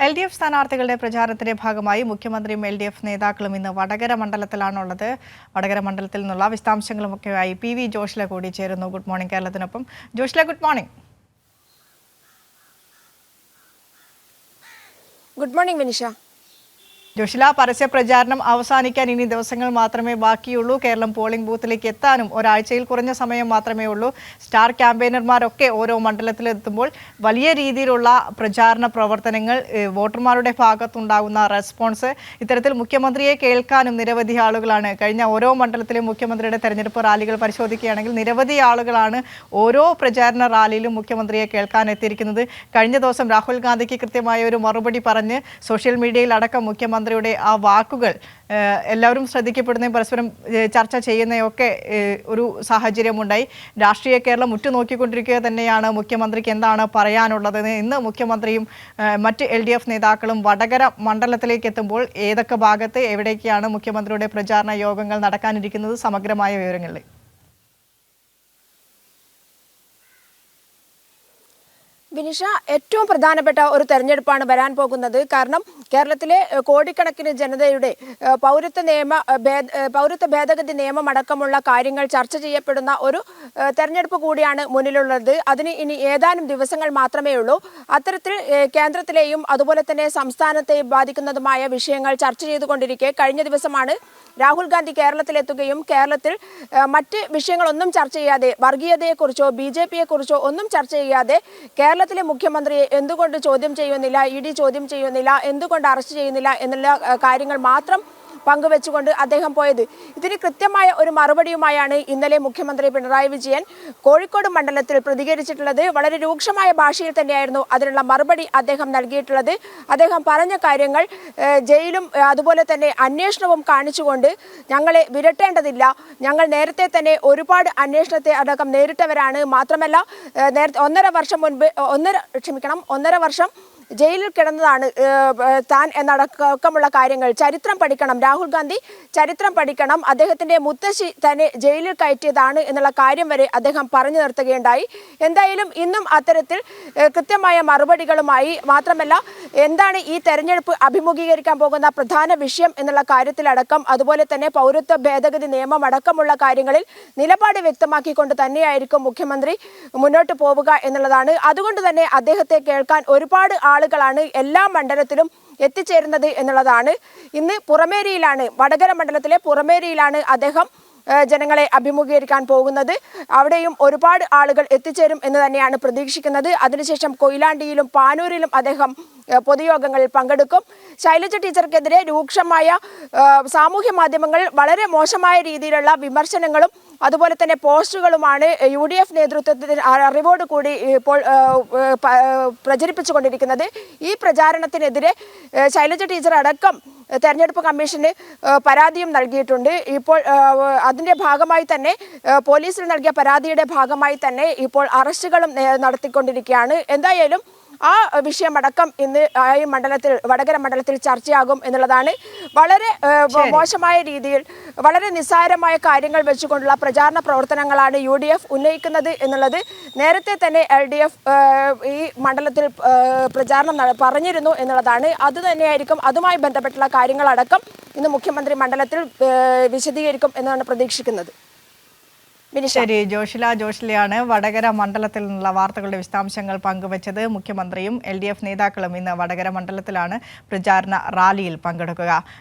LDF സ്ഥാനാർത്ഥികളുടെ പ്രചാരണത്തിന്റെ ഭാഗമായി മുഖ്യമന്ത്രിയും LDF നേതാക്കളും ഇന്ന് വടകര മണ്ഡലത്തിലാണുള്ളത്. വടകര മണ്ഡലത്തിൽ നിന്നുള്ള വിശദാംശങ്ങളുമൊക്കെയായി PV ജോഷ്ല കൂടി ചേരുന്നു. ഗുഡ് മോർണിംഗ് കേരളത്തിനൊപ്പം. Joshla, good morning. Good morning Vinisha. Joshila, പരസ്യ പ്രചാരണം അവസാനിക്കാൻ ഇനി ദിവസങ്ങൾ മാത്രമേ ബാക്കിയുള്ളൂ. കേരളം പോളിംഗ് ബൂത്തിലേക്ക് എത്താനും ഒരാഴ്ചയിൽ കുറഞ്ഞ സമയം മാത്രമേ ഉള്ളൂ. സ്റ്റാർ ക്യാമ്പയിനർമാരൊക്കെ ഓരോ മണ്ഡലത്തിലെത്തുമ്പോൾ വലിയ രീതിയിലുള്ള പ്രചാരണ പ്രവർത്തനങ്ങൾ, വോട്ടർമാരുടെ ഭാഗത്തുണ്ടാകുന്ന റെസ്പോൺസ്, ഇത്തരത്തിൽ മുഖ്യമന്ത്രിയെ കേൾക്കാനും നിരവധി ആളുകളാണ്. കഴിഞ്ഞ ഓരോ മണ്ഡലത്തിലും മുഖ്യമന്ത്രിയുടെ തെരഞ്ഞെടുപ്പ് റാലികൾ പരിശോധിക്കുകയാണെങ്കിൽ നിരവധി ആളുകളാണ് ഓരോ പ്രചാരണ റാലിയിലും മുഖ്യമന്ത്രിയെ കേൾക്കാൻ എത്തിയിരിക്കുന്നത്. കഴിഞ്ഞ ദിവസം രാഹുൽ ഗാന്ധിക്ക് കൃത്യമായ ഒരു മറുപടി പറഞ്ഞ് സോഷ്യൽ മീഡിയയിൽ അടക്കം മുഖ്യമന്ത്രിയുടെ ആ വാക്കുകൾ എല്ലാവരും ശ്രദ്ധിക്കപ്പെടുന്നതും പരസ്പരം ചർച്ച ചെയ്യുന്നതൊക്കെ ഒരു സാഹചര്യമുണ്ടായി. രാഷ്ട്രീയ കേരളം ഉറ്റുനോക്കിക്കൊണ്ടിരിക്കുക തന്നെയാണ് മുഖ്യമന്ത്രിക്ക് എന്താണ് പറയാനുള്ളത്. ഇന്ന് മുഖ്യമന്ത്രിയും മറ്റ് LDF നേതാക്കളും വടകര മണ്ഡലത്തിലേക്ക് എത്തുമ്പോൾ ഏതൊക്കെ ഭാഗത്ത് എവിടേക്കാണ് മുഖ്യമന്ത്രിയുടെ പ്രചാരണ യോഗങ്ങൾ നടക്കാനിരിക്കുന്നത്? സമഗ്രമായ വിവരങ്ങളിൽ വിനിഷ, ഏറ്റവും പ്രധാനപ്പെട്ട ഒരു തെരഞ്ഞെടുപ്പാണ് വരാൻ പോകുന്നത്. കാരണം കേരളത്തിലെ കോടിക്കണക്കിന് ജനതയുടെ പൗരത്വ ഭേദഗതി നിയമം അടക്കമുള്ള കാര്യങ്ങൾ ചർച്ച ചെയ്യപ്പെടുന്ന ഒരു തെരഞ്ഞെടുപ്പ് കൂടിയാണ് മുന്നിലുള്ളത്. അതിന് ഇനി ഏതാനും ദിവസങ്ങൾ മാത്രമേ ഉള്ളൂ. അത്തരത്തിൽ കേന്ദ്രത്തിലെയും അതുപോലെ തന്നെ സംസ്ഥാനത്തെയും ബാധിക്കുന്നതുമായ വിഷയങ്ങൾ ചർച്ച ചെയ്തുകൊണ്ടിരിക്കെ കഴിഞ്ഞ ദിവസമാണ് രാഹുൽ ഗാന്ധി കേരളത്തിലെത്തുകയും കേരളത്തിൽ മറ്റ് വിഷയങ്ങളൊന്നും ചർച്ച ചെയ്യാതെ, വർഗീയതയെക്കുറിച്ചോ BJP-യെക്കുറിച്ചോ ഒന്നും ചർച്ച ചെയ്യാതെ കേരളത്തിലെ മുഖ്യമന്ത്രിയെ എന്തുകൊണ്ട് ചോദ്യം ചെയ്യുന്നില്ല, ED ചോദ്യം ചെയ്യുന്നില്ല, എന്തുകൊണ്ട് അറസ്റ്റ് ചെയ്യുന്നില്ല എന്നുള്ള കാര്യങ്ങൾ മാത്രം പങ്കുവെച്ചുകൊണ്ട് അദ്ദേഹം പോയത്. ഇതിന് കൃത്യമായ ഒരു മറുപടിയുമായാണ് ഇന്നലെ മുഖ്യമന്ത്രി പിണറായി വിജയൻ കോഴിക്കോട് മണ്ഡലത്തിൽ പ്രതികരിച്ചിട്ടുള്ളത്. വളരെ രൂക്ഷമായ ഭാഷയിൽ തന്നെയായിരുന്നു അതിനുള്ള മറുപടി അദ്ദേഹം നൽകിയിട്ടുള്ളത്. അദ്ദേഹം പറഞ്ഞ കാര്യങ്ങൾ ജയിലും അതുപോലെ തന്നെ അന്വേഷണവും കാണിച്ചുകൊണ്ട് ഞങ്ങളെ വിരട്ടേണ്ടതില്ല, ഞങ്ങൾ നേരത്തെ തന്നെ ഒരുപാട് അന്വേഷണത്തെ അടക്കം നേരിട്ടവരാണ്, മാത്രമല്ല ഒന്നര വർഷം ജയിലിൽ കിടന്നതാണ് താൻ എന്നടക്കമുള്ള കാര്യങ്ങൾ. ചരിത്രം പഠിക്കണം, രാഹുൽ ഗാന്ധി ചരിത്രം പഠിക്കണം, അദ്ദേഹത്തിന്റെ മുത്തശ്ശി തന്നെ ജയിലിൽ കയറ്റിയതാണ് എന്നുള്ള കാര്യം വരെ അദ്ദേഹം പറഞ്ഞു നിർത്തുകയുണ്ടായി. എന്തായാലും ഇന്നും അത്തരത്തിൽ കൃത്യമായ മറുപടികളുമായി, മാത്രമല്ല എന്താണ് ഈ തെരഞ്ഞെടുപ്പ് അഭിമുഖീകരിക്കാൻ പോകുന്ന പ്രധാന വിഷയം എന്നുള്ള കാര്യത്തിലടക്കം, അതുപോലെ തന്നെ പൗരത്വ ഭേദഗതി നിയമം അടക്കമുള്ള കാര്യങ്ങളിൽ നിലപാട് വ്യക്തമാക്കിക്കൊണ്ട് തന്നെയായിരിക്കും മുഖ്യമന്ത്രി മുന്നോട്ട് പോവുക എന്നുള്ളതാണ്. അതുകൊണ്ട് തന്നെ അദ്ദേഹത്തെ കേൾക്കാൻ ഒരുപാട് ആളുകളാണ് എല്ലാ മണ്ഡലത്തിലും എത്തിച്ചേരുന്നത് എന്നുള്ളതാണ്. ഇന്ന് പുറമേരിയിലാണ്, വടകര മണ്ഡലത്തിലെ പുറമേരിയിലാണ് അദ്ദേഹം ജനങ്ങളെ അഭിമുഖീകരിക്കാൻ പോകുന്നത്. അവിടെയും ഒരുപാട് ആളുകൾ എത്തിച്ചേരും എന്ന് തന്നെയാണ് പ്രതീക്ഷിക്കുന്നത്. അതിനുശേഷം കൊയിലാണ്ടിയിലും പാനൂരിലും അദ്ദേഹം പൊതുയോഗങ്ങളിൽ പങ്കെടുക്കും. ശൈലജ ടീച്ചർക്കെതിരെ രൂക്ഷമായ സാമൂഹ്യ മാധ്യമങ്ങൾ വളരെ മോശമായ രീതിയിലുള്ള വിമർശനങ്ങളും അതുപോലെ തന്നെ പോസ്റ്റുകളുമാണ് UDF നേതൃത്വത്തിന് അറിവോട് കൂടി ഇപ്പോൾ പ്രചരിപ്പിച്ചുകൊണ്ടിരിക്കുന്നത്. ഈ പ്രചാരണത്തിനെതിരെ ശൈലജ ടീച്ചർ അടക്കം തെരഞ്ഞെടുപ്പ് കമ്മീഷന് പരാതിയും നൽകിയിട്ടുണ്ട്. ഇപ്പോൾ അതിൻ്റെ ഭാഗമായി തന്നെ പോലീസിൽ നൽകിയ പരാതിയുടെ ഭാഗമായി തന്നെ ഇപ്പോൾ അറസ്റ്റുകളും നടത്തിക്കൊണ്ടിരിക്കുകയാണ്. എന്തായാലും ആ വിഷയമടക്കം ഇന്ന് ഈ മണ്ഡലത്തിൽ, വടകര മണ്ഡലത്തിൽ ചർച്ചയാകും എന്നുള്ളതാണ്. വളരെ മോശമായ രീതിയിൽ വളരെ നിസ്സാരമായ കാര്യങ്ങൾ വെച്ചുകൊണ്ടുള്ള പ്രചാരണ പ്രവർത്തനങ്ങളാണ് UDF ഉന്നയിക്കുന്നത് എന്നുള്ളത് നേരത്തെ തന്നെ LDF ഈ മണ്ഡലത്തിൽ പ്രചാരണം പറഞ്ഞിരുന്നു എന്നുള്ളതാണ്. അതുതന്നെയായിരിക്കും അതുമായി ബന്ധപ്പെട്ടുള്ള കാര്യങ്ങളടക്കം ഇന്ന് മുഖ്യമന്ത്രി മണ്ഡലത്തിൽ വിശദീകരിക്കും എന്നാണ് പ്രതീക്ഷിക്കുന്നത്. ശരി, ജോഷിലയാണ് വടകര മണ്ഡലത്തിൽ നിന്നുള്ള വാർത്തകളുടെ വിശദാംശങ്ങൾ പങ്കുവച്ചത്. മുഖ്യമന്ത്രിയും LDF നേതാക്കളും ഇന്ന് വടകര മണ്ഡലത്തിലാണ് പ്രചാരണ റാലിയിൽ പങ്കെടുക്കുക.